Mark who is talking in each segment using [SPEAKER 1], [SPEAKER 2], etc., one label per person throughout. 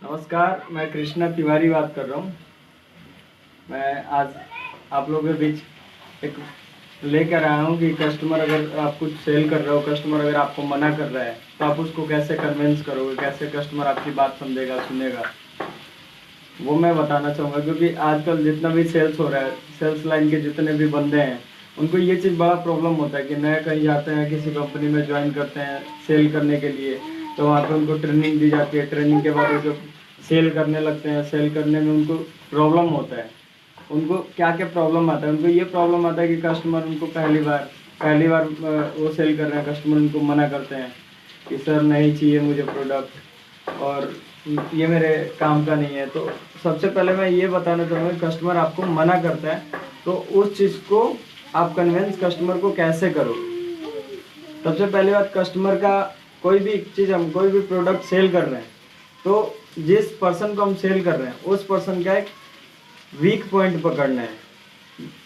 [SPEAKER 1] नमस्कार, मैं कृष्णा तिवारी बात कर रहा हूँ। मैं आज आप लोगों के बीच एक लेकर आया हूँ कि कस्टमर अगर आप कुछ सेल कर रहे हो, कस्टमर अगर आपको मना कर रहा है तो आप उसको कैसे कन्विंस करोगे, कैसे कस्टमर आपकी बात समझेगा, सुनेगा, वो मैं बताना चाहूँगा। क्योंकि आजकल जितना भी सेल्स हो रहा है, सेल्स लाइन के जितने भी बंदे हैं, उनको ये चीज़ बड़ा प्रॉब्लम होता है कि नए कहीं जाते हैं, किसी कंपनी में ज्वाइन करते हैं सेल करने के लिए, तो वहाँ पे उनको ट्रेनिंग दी जाती है। ट्रेनिंग के बाद वो जब सेल करने लगते हैं, सेल करने में उनको प्रॉब्लम होता है। उनको क्या क्या प्रॉब्लम आता है? उनको ये प्रॉब्लम आता है कि कस्टमर उनको पहली बार वो सेल कर रहे हैं, कस्टमर उनको मना करते हैं कि सर नहीं चाहिए मुझे प्रोडक्ट, और ये मेरे काम का नहीं है। तो सबसे पहले मैं ये बताना चाहूँगा, कस्टमर आपको मना करता है तो उस चीज़ को आप कन्विंस कस्टमर को कैसे करो। सबसे पहली बात, कस्टमर का कोई भी चीज़, हम कोई भी प्रोडक्ट सेल कर रहे हैं तो जिस पर्सन को हम सेल कर रहे हैं उस पर्सन का एक वीक पॉइंट पकड़ना है।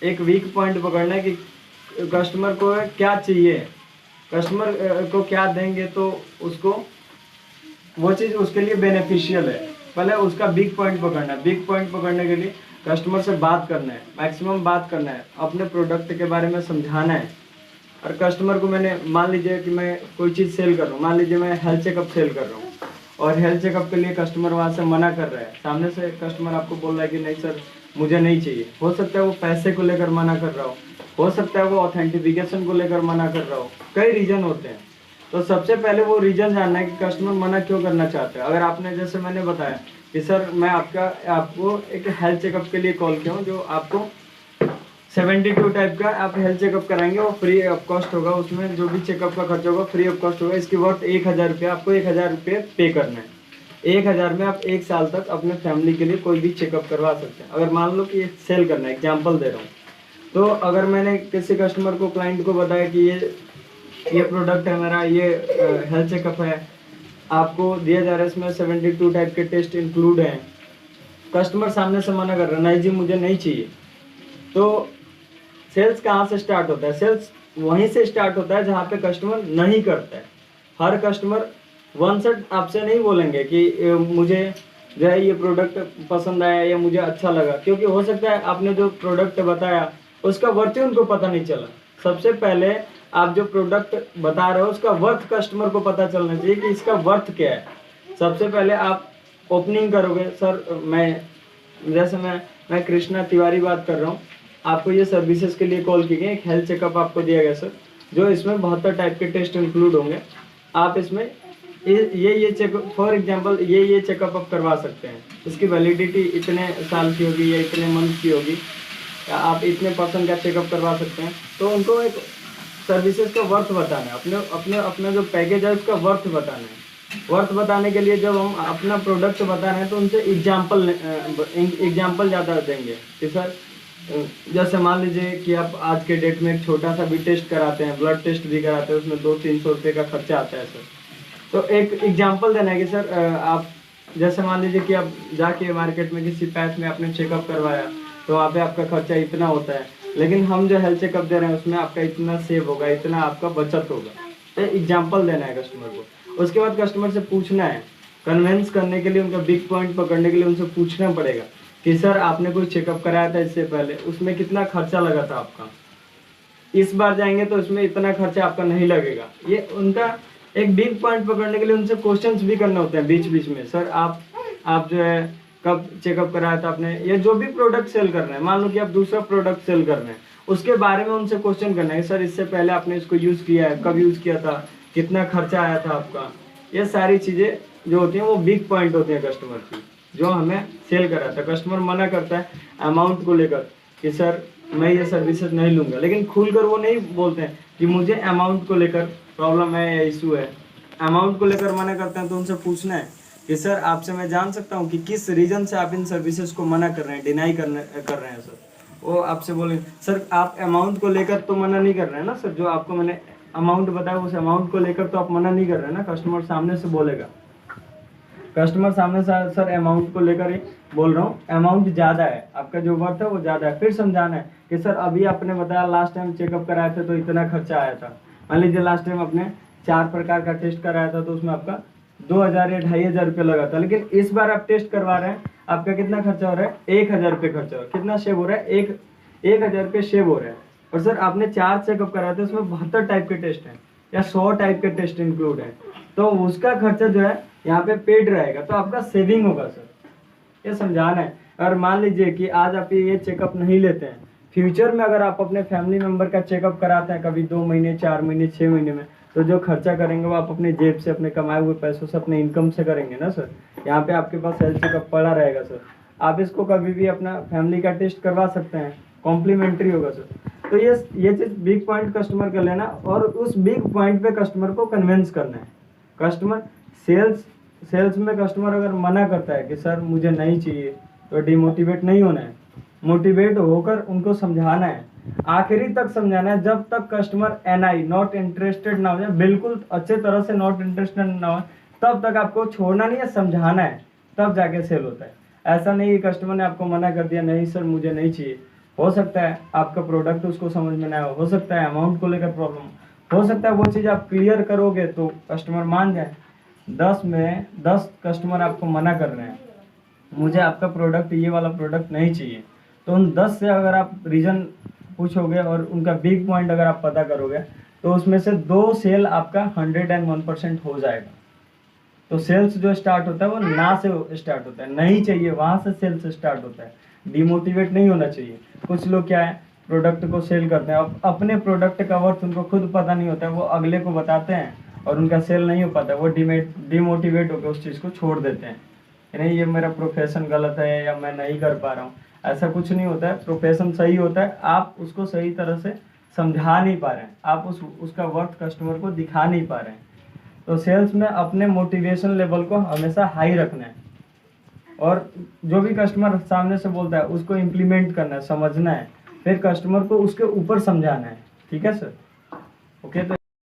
[SPEAKER 1] एक वीक पॉइंट पकड़ना है कि कस्टमर को क्या चाहिए, कस्टमर को क्या देंगे तो उसको वो चीज़ उसके लिए बेनिफिशियल है। पहले उसका वीक पॉइंट पकड़ना है। वीक पॉइंट पकड़ने के लिए कस्टमर से बात करना है, मैक्सिमम बात करना है, अपने प्रोडक्ट के बारे में समझाना है। और कस्टमर को मैंने, मान लीजिए कि मैं कोई चीज़ सेल कर रहा हूँ, मान लीजिए मैं हेल्थ चेकअप सेल कर रहा हूँ और हेल्थ चेकअप के लिए कस्टमर वहाँ से मना कर रहा है, सामने से कस्टमर आपको बोल रहा है कि नहीं सर मुझे नहीं चाहिए। हो सकता है वो पैसे को लेकर मना कर रहा हो सकता है वो ऑथेंटिफिकेशन को लेकर मना कर रहा हो, कई रीज़न होते हैं। तो सबसे पहले वो रीज़न जानना है कि कस्टमर मना क्यों करना चाहते हैं। अगर आपने, जैसे मैंने बताया कि सर मैं आपको एक हेल्थ चेकअप के लिए कॉल किया हूँ, जो आपको 72 टाइप का आप हेल्थ चेकअप कराएंगे, वो फ्री ऑफ कॉस्ट होगा। उसमें जो भी चेकअप का खर्चा होगा फ्री ऑफ कॉस्ट होगा। इसकी वर्थ 1000 रुपये, आपको 1000 रुपये पे करना है। 1000 में आप 1 साल तक अपने फैमिली के लिए कोई भी चेकअप करवा सकते हैं। अगर मान लो कि ये सेल करना है, एग्जाम्पल दे रहा हूँ, तो अगर मैंने किसी कस्टमर को, क्लाइंट को बताया कि ये प्रोडक्ट है मेरा, ये हेल्थ चेकअप है, आपको दिया जा रहा है, इसमें 72 टाइप के टेस्ट इंक्लूड हैं, कस्टमर सामने से मना कर रहा है, नहीं जी मुझे नहीं चाहिए, तो सेल्स कहाँ से स्टार्ट होता है? सेल्स वहीं से स्टार्ट होता है जहाँ पे कस्टमर नहीं करता है। हर कस्टमर वन सेट आपसे नहीं बोलेंगे कि मुझे जो है ये प्रोडक्ट पसंद आया या मुझे अच्छा लगा, क्योंकि हो सकता है आपने जो प्रोडक्ट बताया उसका वर्थ ही उनको पता नहीं चला। सबसे पहले आप जो प्रोडक्ट बता रहे हो उसका वर्थ कस्टमर को पता चलना चाहिए कि इसका वर्थ क्या है। सबसे पहले आप ओपनिंग करोगे, सर मैं कृष्णा तिवारी बात कर रहा हूँ, आपको ये सर्विसेज के लिए कॉल की गई। एक हेल्थ चेकअप आपको दिया गया सर, जो इसमें 72 टाइप के टेस्ट इंक्लूड होंगे। आप इसमें ये चेकअप, फॉर एग्जांपल ये चेकअप आप करवा सकते हैं। इसकी वैलिडिटी इतने साल की होगी या इतने मंथ की होगी, या आप इतने पर्सन का चेकअप करवा सकते हैं। तो उनको एक सर्विसेज का वर्थ बताना है, अपने अपने अपना जो पैकेज है उसका वर्थ बताना है। वर्थ बताने के लिए जब हम अपना प्रोडक्ट बता रहे हैं तो उनसे एग्जाम्पल ज़्यादा देंगे कि सर जैसे मान लीजिए कि आप आज के डेट में एक छोटा सा भी टेस्ट कराते हैं, ब्लड टेस्ट भी कराते हैं, उसमें 200-300 रुपये का खर्चा आता है सर। तो एक एग्जांपल देना है कि सर आप जैसे मान लीजिए कि आप जाके मार्केट में किसी पैथ में आपने चेकअप करवाया तो वहाँ पे आपका खर्चा इतना होता है, लेकिन हम जो हेल्थ चेकअप दे रहे हैं उसमें आपका इतना सेव होगा, इतना आपका बचत होगा। तो एग्जाम्पल देना है कस्टमर को। उसके बाद कस्टमर से पूछना है, कन्विंस करने के लिए, उनका बिग पॉइंट पकड़ने के लिए उनसे पूछना पड़ेगा कि सर आपने कोई चेकअप कराया था इससे पहले, उसमें कितना खर्चा लगा था आपका, इस बार जाएंगे तो इसमें इतना खर्चा आपका नहीं लगेगा। ये उनका एक बिग पॉइंट पकड़ने के लिए उनसे क्वेश्चंस भी करने होते हैं बीच बीच में। सर आप जो है कब चेकअप कराया था आपने, ये जो भी प्रोडक्ट सेल कर रहे हैं, मान लो कि आप दूसरा प्रोडक्ट सेल कर रहे हैं, उसके बारे में उनसे क्वेश्चन करना है। सर इससे पहले आपने इसको यूज़ किया है, कब यूज़ किया था, कितना खर्चा आया था आपका। ये सारी चीज़ें जो होती हैं वो बिग पॉइंट होती हैं कस्टमर की, जो हमें सेल कराता है। कस्टमर मना करता है अमाउंट को लेकर कि सर मैं ये सर्विसेज नहीं लूँगा, लेकिन खुलकर वो नहीं बोलते हैं कि मुझे अमाउंट को लेकर प्रॉब्लम है या इशू है। अमाउंट को लेकर मना करते हैं तो उनसे पूछना है कि सर आपसे मैं जान सकता हूँ कि किस रीज़न से आप इन सर्विसेज को मना कर रहे हैं, डिनाई कर रहे हैं सर। वो आपसे बोले सर आप अमाउंट को लेकर तो मना नहीं कर रहे हैं ना सर, जो आपको मैंने अमाउंट बताया उस अमाउंट को लेकर तो आप मना नहीं कर रहे हैं ना। कस्टमर सामने से बोलेगा, कस्टमर सामने से सर अमाउंट को लेकर ही बोल रहा हूँ, अमाउंट ज़्यादा है, आपका जो वर्थ है वो ज़्यादा है। फिर समझाना है कि सर अभी आपने बताया लास्ट टाइम चेकअप कराए थे तो इतना खर्चा आया था। मान लीजिए लास्ट टाइम आपने 4 प्रकार का टेस्ट कराया था तो उसमें आपका 2,000 या 2,500 रुपये लगा था, लेकिन इस बार आप टेस्ट करवा रहे हैं, आपका कितना खर्चा हो रहा है? 1,000 रुपये खर्चा हो, कितना शेव हो रहा है? 1,000 रुपये शेव हो रहा है। और सर आपने 4 चेकअप कराए थे, उसमें 72 टाइप के टेस्ट हैं या 100 टाइप के टेस्ट इंक्लूड है, तो उसका खर्चा जो है यहाँ पे पेड रहेगा, तो आपका सेविंग होगा सर, ये समझाना है। और मान लीजिए कि आज आप ये चेकअप नहीं लेते हैं, फ्यूचर में अगर आप अपने फैमिली मेंबर का चेकअप कराते हैं कभी 2 महीने, 4 महीने, 6 महीने में, तो जो खर्चा करेंगे वो आप अपने जेब से, अपने कमाए हुए पैसों से, अपने इनकम से करेंगे ना सर। यहाँ पे आपके पास हेल्थ चेकअप पड़ा रहेगा सर, आप इसको कभी भी अपना फैमिली का टेस्ट करवा सकते हैं, कॉम्प्लीमेंट्री होगा सर। तो ये चीज़ बिग पॉइंट कस्टमर का लेना, और उस बिग पॉइंट पे कस्टमर को कन्विंस करना है। कस्टमर सेल्स में कस्टमर अगर मना करता है कि सर मुझे नहीं चाहिए, तो डिमोटिवेट नहीं होना है, मोटिवेट होकर उनको समझाना है, आखिरी तक समझाना है, जब तक कस्टमर NI नॉट इंटरेस्टेड ना हो जाए, बिल्कुल अच्छे तरह से नॉट इंटरेस्टेड ना हो, तब तक आपको छोड़ना नहीं है, समझाना है, तब जाके सेल होता है। ऐसा नहीं कि कस्टमर ने आपको मना कर दिया, नहीं सर मुझे नहीं चाहिए, हो सकता है आपका प्रोडक्ट उसको समझ में ना हो सकता है अमाउंट को लेकर प्रॉब्लम हो सकता है, वो चीज़ आप क्लियर करोगे तो कस्टमर मान जाए। 10 में 10 कस्टमर आपको मना कर रहे हैं, मुझे आपका प्रोडक्ट, ये वाला प्रोडक्ट नहीं चाहिए, तो उन 10 से अगर आप रीज़न पूछोगे और उनका बिग पॉइंट अगर आप पता करोगे, तो उसमें से 2 सेल आपका 101% हो जाएगा। तो सेल्स जो स्टार्ट होता है वो ना से स्टार्ट होता है, नहीं चाहिए वहाँ से सेल्स स्टार्ट होता है, डिमोटिवेट नहीं होना चाहिए। कुछ लोग क्या है, प्रोडक्ट को सेल करते हैं, अब अपने प्रोडक्ट का वर्थ उनको खुद पता नहीं होता है, वो अगले को बताते हैं और उनका सेल नहीं हो पाता, वो डिमोटिवेट होकर उस चीज़ को छोड़ देते हैं, नहीं ये मेरा प्रोफेशन गलत है या मैं नहीं कर पा रहा हूँ। ऐसा कुछ नहीं होता है, प्रोफेशन सही होता है, आप उसको सही तरह से समझा नहीं पा रहे हैं, आप उसका वर्थ कस्टमर को दिखा नहीं पा रहे हैं। तो सेल्स में अपने मोटिवेशन लेवल को हमेशा हाई रखना है, और जो भी कस्टमर सामने से बोलता है उसको इम्प्लीमेंट करना है, समझना है, फिर कस्टमर को उसके ऊपर समझाना है। ठीक है सर, ओके। तो